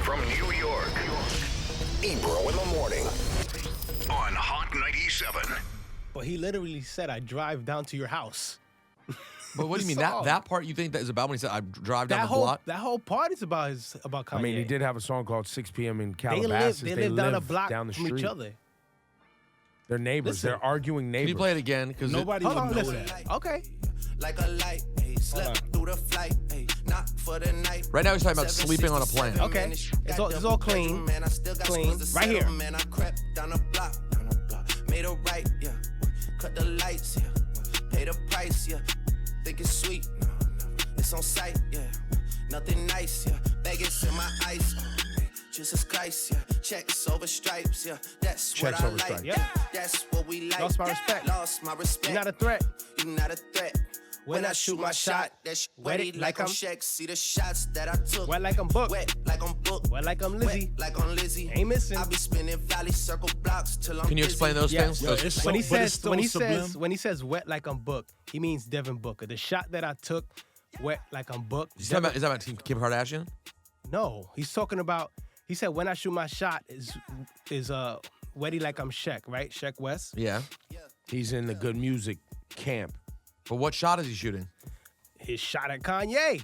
From New York, Ebro in the morning on Hot 97. But he literally said, I drive down to your house. But what do you mean? That part you think that is about when he said, I drive down the block? That whole part is about Kanye. I mean, he did have a song called 6 p.m. in Calabasas. They live down a block down the from street. each other. They're neighbors. Listen. They're arguing neighbors. Can you play it again? Because Nobody would know that. Okay. Like a light, hey, slept through the flight, hey, not for the night. Right now he's talking about sleeping on a plane. Okay. It's all clean. Clean. Right here. Man, I crept down the block, made a right, yeah. Cut the lights, yeah. Pay the price, yeah. Think it's sweet, no. It's on sight, yeah. Nothing nice, yeah. Vegas in my ice, Jesus Christ, yeah. Checks over stripes, yeah. That's Checks what I over like, stripes. yeah. That's what we like. Lost my respect. Lost my respect. You're not a threat. You're not a threat. When I shoot my shot, that's wet like I'm Shaq. See the shots that I took. Wet like I'm Book. Wet like I'm Book. Wet like I'm Lizzie. Wet like I'm Lizzie. Ain't missing. I be spinning valley circle blocks till I'm Can you busy. explain those things? Yo, it's so, When he but it's says so sublime. when he says wet like I'm Book, he means Devin Booker. The shot that I took, wet like I'm Book. Is that about Kim Kardashian? No, he's talking about. He said when I shoot my shot is wetty like I'm Shaq, right? Shaq West. Yeah. He's in the good music camp. But what shot is he shooting? His shot at Kanye,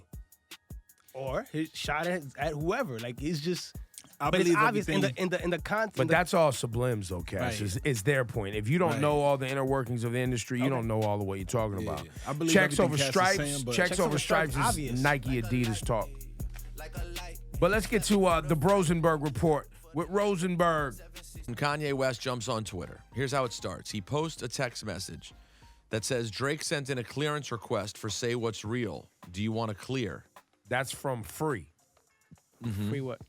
or his shot at whoever. Like he's just. I But it's believe obvious in everything. the content. But that's all sublims, though, Cash. Right. Is their point. If you don't Right. know all the inner workings of the industry, you don't know all of what you're talking Yeah, about. yeah. I believe Checks everything over Cass is stripes. saying, but- Checks over stripes is obvious. Nike Adidas talk. But let's get to the Rosenberg report with Rosenberg. And Kanye West jumps on Twitter. Here's how it starts. He posts a text message that says, Drake sent in a clearance request for Say What's Real. Do you want to clear? That's from Free. free what?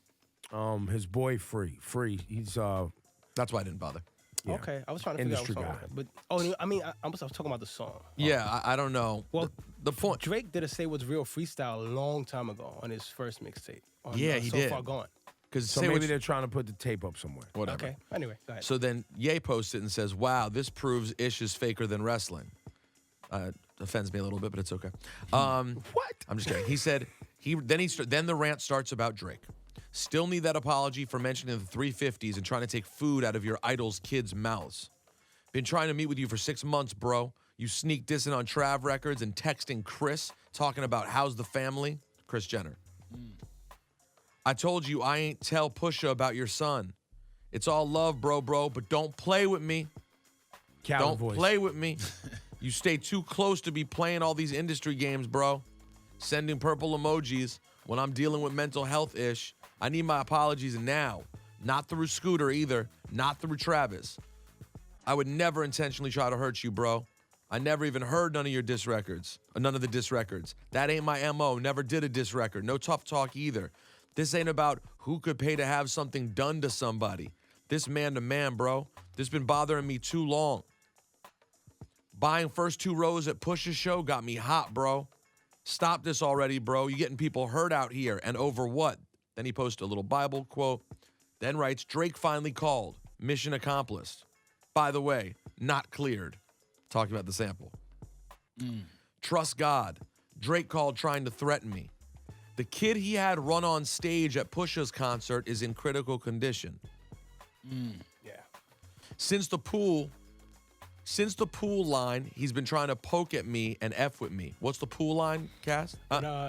His boy Free. Free. He's That's why I didn't bother. Yeah. Okay, I was trying to figure out Industry what song. guy. But I mean, I was talking about the song. Yeah, I don't know. Well, the point. Drake did a Say What's Real freestyle a long time ago on his first mixtape. Yeah, he So did. Far Gone. Because so maybe they're trying to put the tape up somewhere. whatever. Okay. Anyway, go ahead. So then Ye posts it and says, wow, this proves Ish is faker than wrestling. Offends me a little bit, but it's okay. What? I'm just kidding. He said, then the rant starts about Drake. Still need that apology for mentioning the 350s and trying to take food out of your idol's kids' mouths. Been trying to meet with you for 6 months, bro. You sneak dissing on Trav Records and texting Chris, talking about how's the family? Kris Jenner. I told you I ain't tell Pusha about your son. It's all love, bro, but don't play with me. Cali Don't voice. play with me. You stay too close to be playing all these industry games, bro. Sending purple emojis when I'm dealing with mental health ish. I need my apologies now. Not through Scooter either. Not through Travis. I would never intentionally try to hurt you, bro. I never even heard none of your diss records. None of the diss records. That ain't my MO. Never did a diss record. No tough talk either. This ain't about who could pay to have something done to somebody. This man to man, bro. This been bothering me too long. Buying first 2 rows at Pusha's show got me hot, bro. Stop this already, bro. You getting people hurt out here. And over what? Then he posts a little Bible quote. Then writes, Drake finally called. Mission accomplished. By the way, not cleared. Talking about the sample. Trust God. Drake called trying to threaten me. The kid he had run on stage at Pusha's concert is in critical condition. Yeah. Since the pool line, he's been trying to poke at me and F with me. What's the pool line, Cass?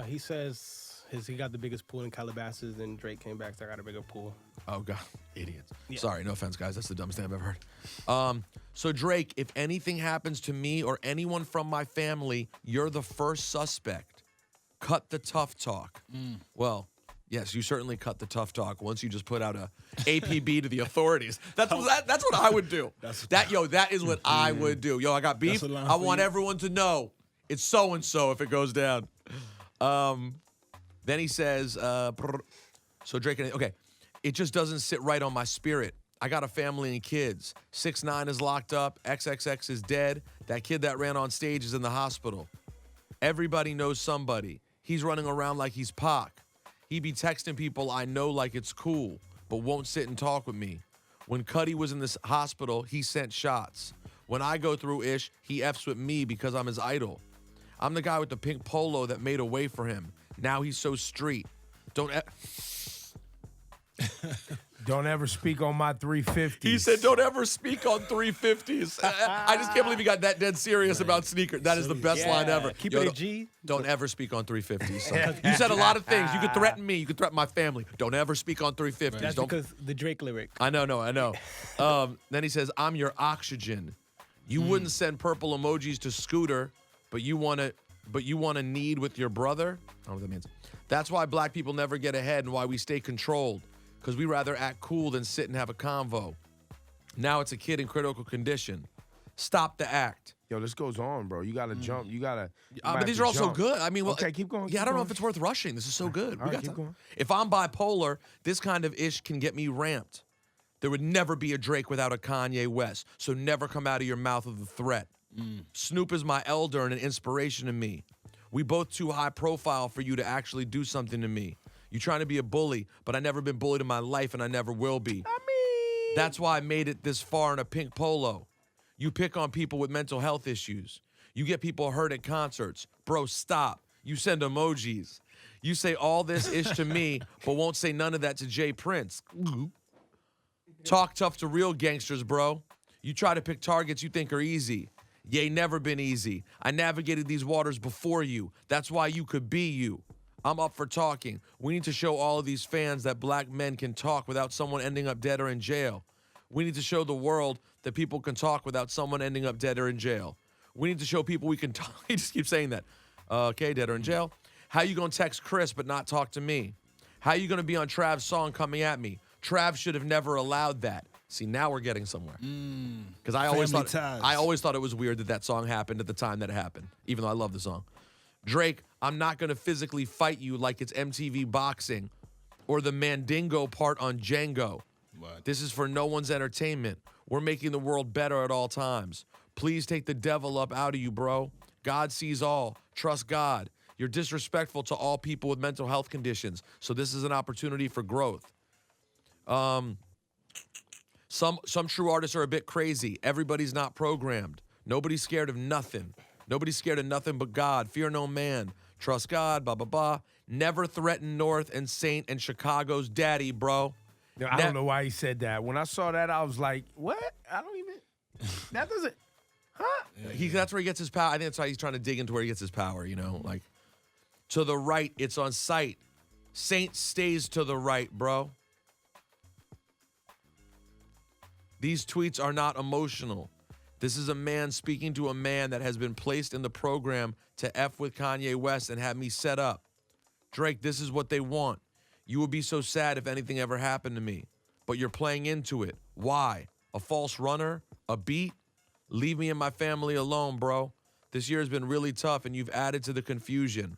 He says he got the biggest pool in Calabasas, then Drake came back, so I got a bigger pool. Oh, God. Idiots. Yeah. Sorry, no offense, guys. That's the dumbest thing I've ever heard. So, Drake, if anything happens to me or anyone from my family, you're the first suspect. Cut the tough talk. Well, yes, you certainly cut the tough talk once you just put out a APB to the authorities. That's what I would do. That is what I would do. Yo, I got beef. That's a line I for want you. everyone to know it's so-and-so if it goes down. Then he says, so Drake, okay, it just doesn't sit right on my spirit. I got a family and kids. 6ix9ine is locked up. XXX is dead. That kid that ran on stage is in the hospital. Everybody knows somebody. He's running around like he's Pac. He be texting people I know like it's cool, but won't sit and talk with me. When Cuddy was in this hospital, he sent shots. When I go through ish, he F's with me because I'm his idol. I'm the guy with the pink polo that made a way for him. Now he's so street. Don't ever speak on my 350s. He said, don't ever speak on 350s. I just can't believe he got that dead serious about sneakers. That is the best line ever. Keep Yo, it a G. Don't ever speak on 350s. son. You said a lot of things. You could threaten me. You could threaten my family. Don't ever speak on 350s. That's Don't. because the Drake lyric. I know. Then he says, I'm your oxygen. You wouldn't send purple emojis to Scooter, but you want to need with your brother? I don't know what that means. That's why black people never get ahead and why we stay controlled. Because we rather act cool than sit and have a convo. Now it's a kid in critical condition. Stop the act. Yo, this goes on, bro. You gotta jump. You gotta. But these are all so good. I mean, well, okay, keep going. Yeah, I don't know if it's worth rushing. This is so good. All right, keep going. If I'm bipolar, this kind of ish can get me ramped. There would never be a Drake without a Kanye West. So never come out of your mouth with a threat. Snoop is my elder and an inspiration to me. We both too high profile for you to actually do something to me. You trying to be a bully, but I never been bullied in my life and I never will be. That's why I made it this far in a pink polo. You pick on people with mental health issues. You get people hurt at concerts. Bro, stop. You send emojis. You say all this ish to me, but won't say none of that to Jay Prince. Talk tough to real gangsters, bro. You try to pick targets you think are easy. Yay, never been easy. I navigated these waters before you. That's why you could be you. I'm up for talking. We need to show all of these fans that black men can talk without someone ending up dead or in jail. We need to show the world that people can talk without someone ending up dead or in jail. We need to show people we can talk. He just keeps saying that. Okay, dead or in jail. How you gonna text Chris but not talk to me? How you gonna be on Trav's song coming at me? Trav should have never allowed that. See, now we're getting somewhere. Because I always thought it was weird that song happened at the time that it happened, even though I love the song. Drake, I'm not going to physically fight you like it's MTV boxing or the Mandingo part on Django. What? This is for no one's entertainment. We're making the world better at all times. Please take the devil up out of you, bro. God sees all. Trust God. You're disrespectful to all people with mental health conditions, so this is an opportunity for growth. Some true artists are a bit crazy. Everybody's not programmed. Nobody's scared of nothing. Nobody's scared of nothing but God. Fear no man. Trust God, blah, blah, blah. Never threaten North and Saint and Chicago's daddy, bro. I don't know why he said that. When I saw that, I was like, what? I don't even, that doesn't, huh? That's where he gets his power. I think that's why he's trying to dig into where he gets his power, you know? Like, to the right, it's on sight. Saint stays to the right, bro. These tweets are not emotional. This is a man speaking to a man that has been placed in the program to F with Kanye West and have me set up. Drake, this is what they want. You would be so sad if anything ever happened to me. But you're playing into it. Why? A false runner? A beat? Leave me and my family alone, bro. This year has been really tough and you've added to the confusion.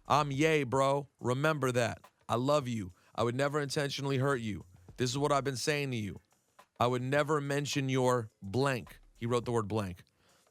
I'm Ye, bro. Remember that. I love you. I would never intentionally hurt you. This is what I've been saying to you. I would never mention your blank. He wrote the word blank.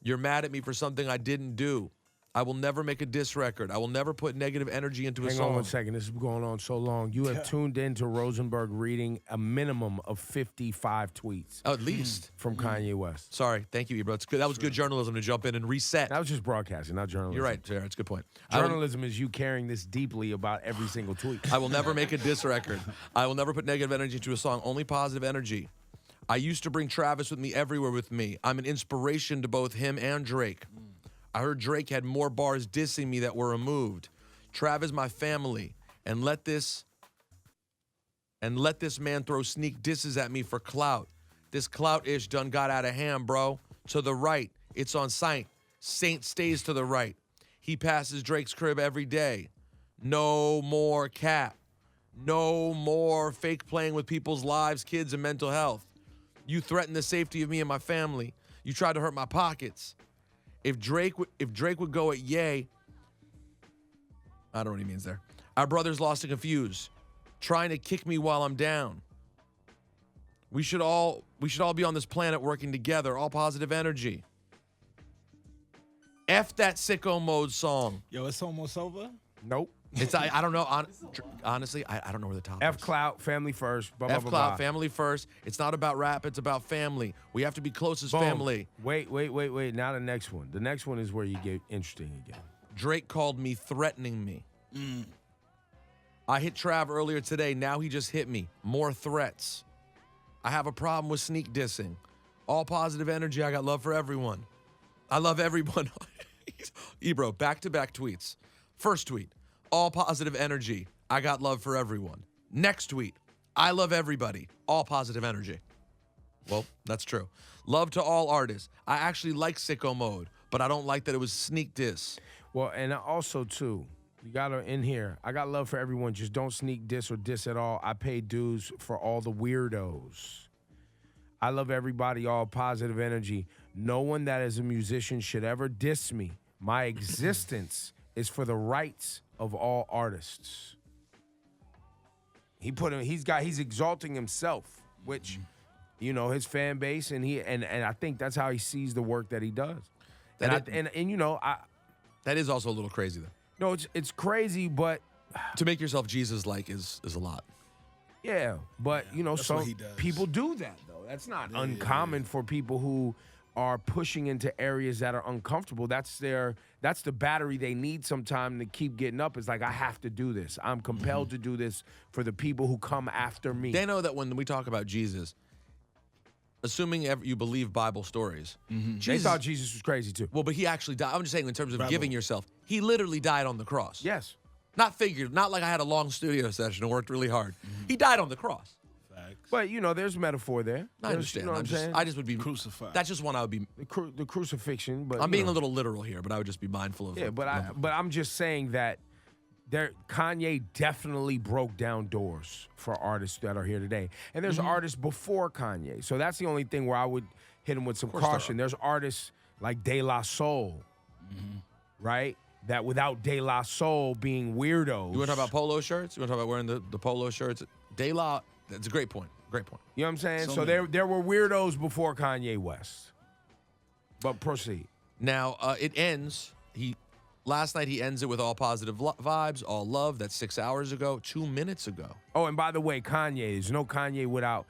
You're mad at me for something I didn't do. I will never make a diss record. I will never put negative energy into a song. Hang on one second. This is going on so long. You have tuned in to Rosenberg reading a minimum of 55 tweets. Oh, at least. From Kanye West. Sorry. Thank you, Ebro. It's good. That was good journalism to jump in and reset. That was just broadcasting, not journalism. You're right, Jared. It's a good point. Journalism is you caring this deeply about every single tweet. I will never make a diss record. I will never put negative energy into a song. Only positive energy. I used to bring Travis with me everywhere with me. I'm an inspiration to both him and Drake. I heard Drake had more bars dissing me that were removed. Trav is my family, and let this man throw sneak disses at me for clout. This clout-ish done got out of hand, bro. To the right, it's on Saint. Saint stays to the right. He passes Drake's crib every day. No more cap. No more fake playing with people's lives, kids, and mental health. You threaten the safety of me and my family. You tried to hurt my pockets. If Drake would go at Ye, I don't know what he means there. Our brothers lost and confused, trying to kick me while I'm down. We should all be on this planet working together, all positive energy. F that sicko mode song. Yo, it's almost over. Nope. It's I don't know. Honestly, I don't know where the top is. F clout, family first. Blah, blah, F blah, clout, blah. family first. It's not about rap. It's about family. We have to be close as family. Wait. Now the next one. The next one is where you get interesting again. Drake called me threatening me. I hit Trav earlier today. Now he just hit me. More threats. I have a problem with sneak dissing. All positive energy. I got love for everyone. I love everyone. Ebro, back-to-back tweets. First tweet, all positive energy. I got love for everyone. Next tweet, I love everybody. All positive energy. Well, that's true. Love to all artists. I actually like Sicko Mode, but I don't like that it was sneak diss. Well, and also, too, you got to, in here, I got love for everyone. Just don't sneak diss or diss at all. I pay dues for all the weirdos. I love everybody, all positive energy. No one that is a musician should ever diss me. My existence is for the rights of all artists. He's exalting himself, which, you know, his fan base, and I think that's how he sees the work that he does. That is also a little crazy, though. No, it's crazy, but to make yourself Jesus-like is a lot. Yeah, but you know, some people do that though. That's not uncommon for people who are pushing into areas that are uncomfortable. That's the battery they need sometime to keep getting up. It's like, I have to do this. I'm compelled to do this for the people who come after me. They know that when we talk about Jesus, assuming you believe Bible stories, They thought Jesus was crazy too. Well, but he actually died. I'm just saying in terms of giving yourself, he literally died on the cross. Yes. Not like I had a long studio session and worked really hard. He died on the cross. But, you know, there's metaphor there. I understand. You know what I'm saying? I just would be crucified. That's just one I would be. The crucifixion. But I'm being a little literal here, but I would just be mindful of. Yeah, but I'm just saying that Kanye definitely broke down doors for artists that are here today, and there's artists before Kanye. So that's the only thing where I would hit him with some caution. There's artists like De La Soul, right? That without De La Soul being weirdos. You want to talk about polo shirts? You want to talk about wearing the polo shirts? De La. That's a great point. Great point. You know what I'm saying? So there were weirdos before Kanye West. But proceed. Now, it ends. Last night he ends it with all positive vibes, all love. That's 6 hours ago, 2 minutes ago. Oh, and by the way, Kanye, there's no Kanye without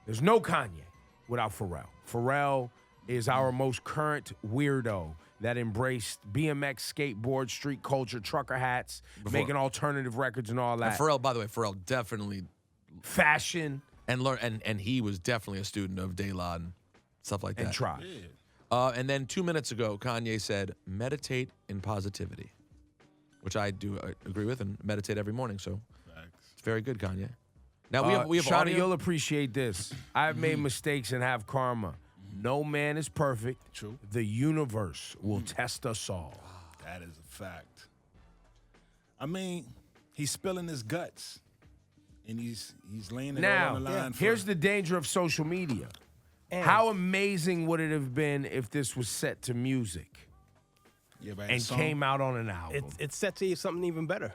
Pharrell. Pharrell is our most current weirdo that embraced BMX, skateboard, street culture, trucker hats, making alternative records and all that. And Pharrell, by the way, definitely fashion and he was definitely a student of De La and stuff like that. And tried. And then 2 minutes ago, Kanye said, meditate in positivity, which I do agree with, and meditate every morning. So it's very good, Kanye. Now we have Shawty, audio. you'll appreciate this. I've made mistakes and have karma. No man is perfect. True. The universe will test us all. That is a fact. I mean, he's spilling his guts, and he's laying it all on the line. Here's the danger of social media. How amazing would it have been if this was set to music and came out on an album? It's set to something even better.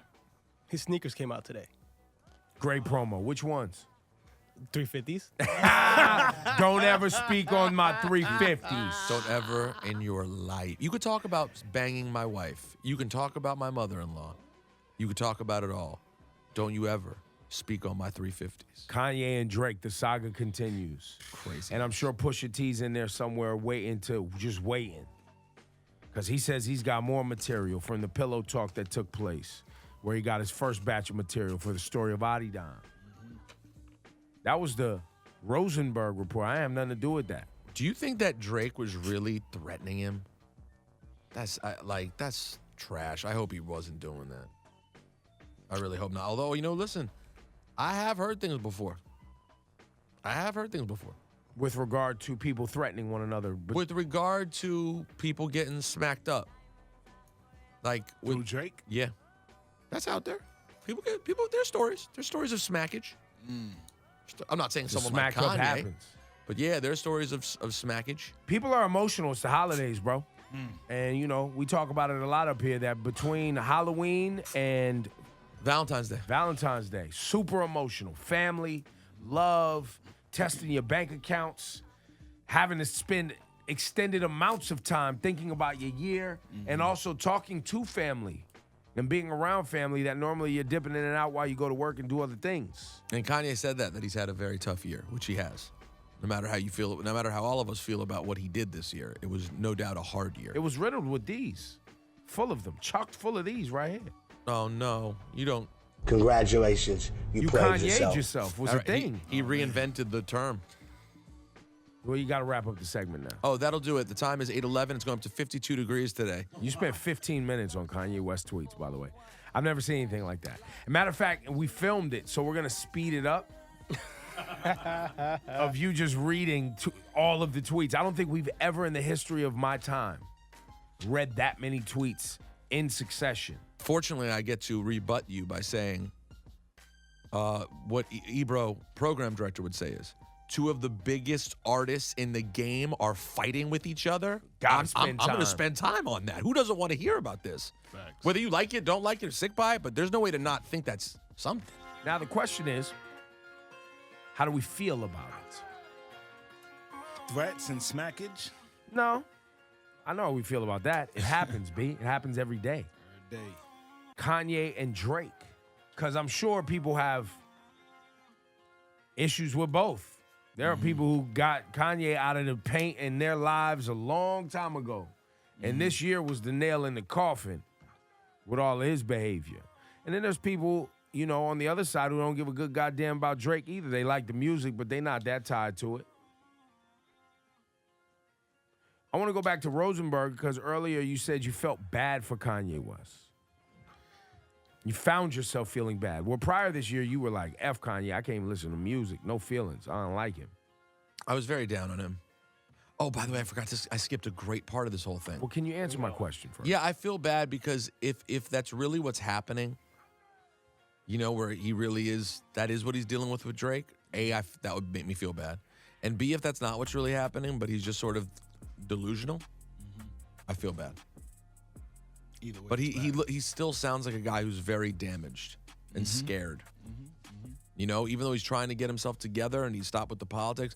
His sneakers came out today. Great promo. Which ones? 350s. Don't ever speak on my 350s. Don't ever in your life. You could talk about banging my wife. You can talk about my mother-in-law. You could talk about it all. Don't you ever speak on my 350s. Kanye and Drake, the saga continues. Crazy. And I'm sure Pusha T's in there somewhere waiting. Because he says he's got more material from the pillow talk that took place, where he got his first batch of material for the story of Adidon. That was the Rosenberg report. I have nothing to do with that. Do you think that Drake was really threatening him? That's trash. I hope he wasn't doing that. I really hope not. Although, listen, I have heard things before. With regard to people threatening one another. With regard to people getting smacked up. Like with Drake? Yeah. That's out there. People, there's stories. There's stories of smackage. I'm not saying someone like Kanye. Happens. But yeah, there's stories of smackage. People are emotional. It's the holidays, bro. And, we talk about it a lot up here, that between Halloween and Valentine's Day, super emotional. Family, love, testing your bank accounts, having to spend extended amounts of time thinking about your year, and also talking to family and being around family that normally you're dipping in and out while you go to work and do other things. And Kanye said that he's had a very tough year, which he has. No matter how you feel, no matter how all of us feel about what he did this year, it was no doubt a hard year. It was riddled with these, full of them, chocked full of these right here. Oh, no. You don't. Congratulations, you played Kanye'd yourself. yourself was a thing. He reinvented the term. Well, you got to wrap up the segment now. Oh, that'll do it. The time is 8:11. It's going up to 52 degrees today. You spent 15 minutes on Kanye West tweets, by the way. I've never seen anything like that. As a matter of fact, we filmed it, so we're going to speed it up of you just reading all of the tweets. I don't think we've ever in the history of my time read that many tweets in succession. Fortunately, I get to rebut you by saying what Ebro, program director, would say is, two of the biggest artists in the game are fighting with each other. I'm going to spend time on that. Who doesn't want to hear about this? Facts. Whether you like it, don't like it, or sick by it, but there's no way to not think that's something. Now, the question is, how do we feel about it? Threats and smackage No. I know how we feel about that. It happens, B. It happens every day. every day. Kanye and Drake. Because I'm sure people have issues with both. There are people who got Kanye out of the paint in their lives a long time ago. And this year was the nail in the coffin with all of his behavior. And then there's people, you know, on the other side who don't give a good goddamn about Drake either. They like the music, but they're not that tied to it. I want to go back to Rosenberg because earlier you said you felt bad for Kanye West. You found yourself feeling bad. Well, prior this year, you were like, F Kanye, I can't even listen to music. No feelings. I don't like him. I was very down on him. Oh, by the way, I skipped a great part of this whole thing. Well, can you answer my question first? Yeah, I feel bad because if that's really what's happening, you know, where he really is, that is what he's dealing with Drake, that would make me feel bad. And B, if that's not what's really happening, but he's just sort of delusional, I feel bad. Either way. But he still sounds like a guy who's very damaged and scared. You know, even though he's trying to get himself together and he stopped with the politics,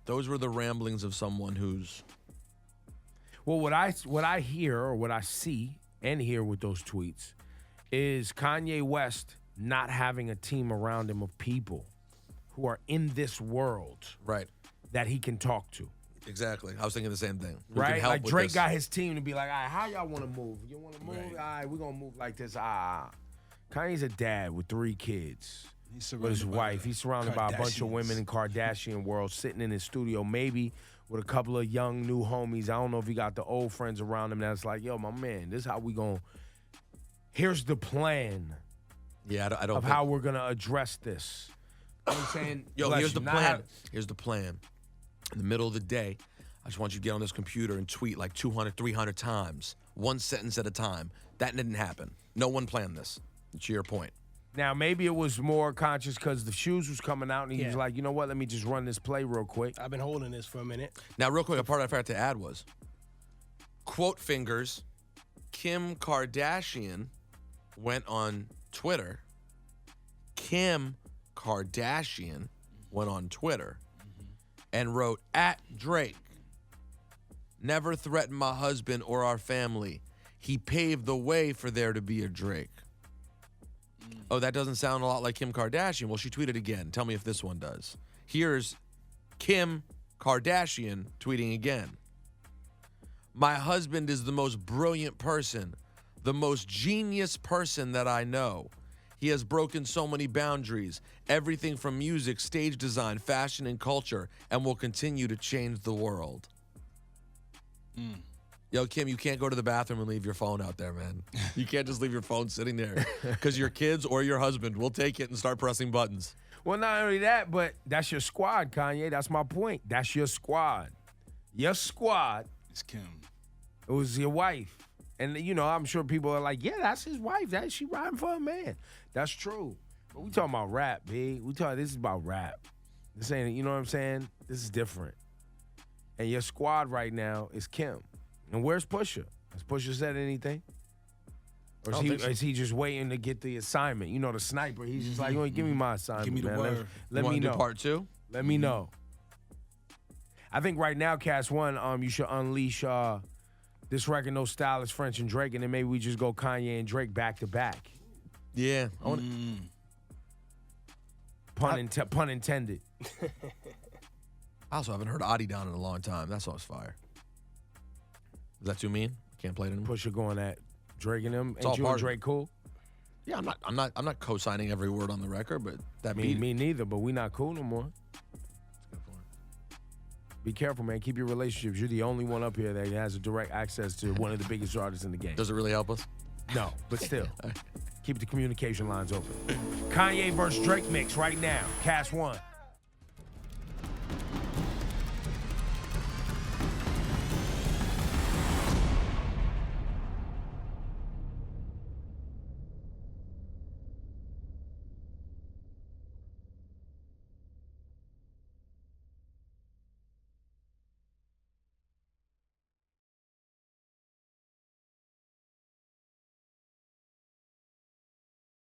those were the ramblings of someone who's... Well, what I hear or what I see and hear with those tweets is Kanye West not having a team around him of people who are in this world Right. that he can talk to. Exactly. I was thinking the same thing. Who can Right? help Like with Drake this? got his team to be like, all right, how y'all want to move? You want to move? Right. All right, we're going to move like this. Kanye's a dad with 3 kids. He's With his surrounded by wife. the He's surrounded by a bunch of Kardashians. women in Kardashian world, sitting in his studio, maybe with a couple of young new homies. I don't know if he got the old friends around him that's like, yo, my man, this is how we going. Here's the plan Yeah, I don't of think- how we're gonna address this. You know what I'm saying? Yo, Bless here's you. the Not plan. have- Here's the plan. In the middle of the day, I just want you to get on this computer and tweet like 200, 300 times, one sentence at a time. That didn't happen. No one planned this. To your point. Now, maybe it was more conscious because the shoes was coming out and he was Yeah. like, you know what, let me just run this play real quick. I've been holding this for a minute. Now, real quick, a part I forgot to add was, quote fingers, Kim Kardashian went on Twitter. Kim Kardashian went on Twitter and wrote, at Drake, never threaten my husband or our family. He paved the way for there to be a Drake. Oh, that doesn't sound a lot like Kim Kardashian. Well, she tweeted again. Tell me if this one does. Here's Kim Kardashian tweeting again. My husband is the most brilliant person, the most genius person that I know. He has broken so many boundaries, everything from music, stage design, fashion, and culture, and will continue to change the world. Yo, Kim, you can't go to the bathroom and leave your phone out there, man. You can't just leave your phone sitting there because your kids or your husband will take it and start pressing buttons. Well, not only that, but that's your squad, Kanye. That's my point. That's your squad. Your squad. It's Kim. It was your wife. And, you know, I'm sure people are like, yeah, that's his wife. She riding for a man. That's true. But we talking about rap, B. This is about rap. This ain't, you know what I'm saying? This is different. And your squad right now is Kim. And where's Pusha? Has Pusha said anything? Or is he just waiting to get the assignment? You know, the sniper. He's just like, give me my assignment, Give me the man. word. Let You me wanna do know. part 2? Let me know. I think right now, Cast One, you should unleash this record, No Style is French and Drake, and then maybe we just go Kanye and Drake back to back. Yeah. Pun intended. I also haven't heard Adi Down in a long time. That song's fire. Is that too mean? Can't play it anymore? Pusha going at Drake and them. all Ain't you part and of it. Drake cool? Yeah, I'm not co-signing every word on the record, but that Me neither, but we not cool no more. Be careful, man. Keep your relationships. You're the only one up here that has a direct access to one of the biggest artists in the game. Does it really help us? No, but still. Keep the communication lines open. Kanye versus Drake mix right now. Cast 1.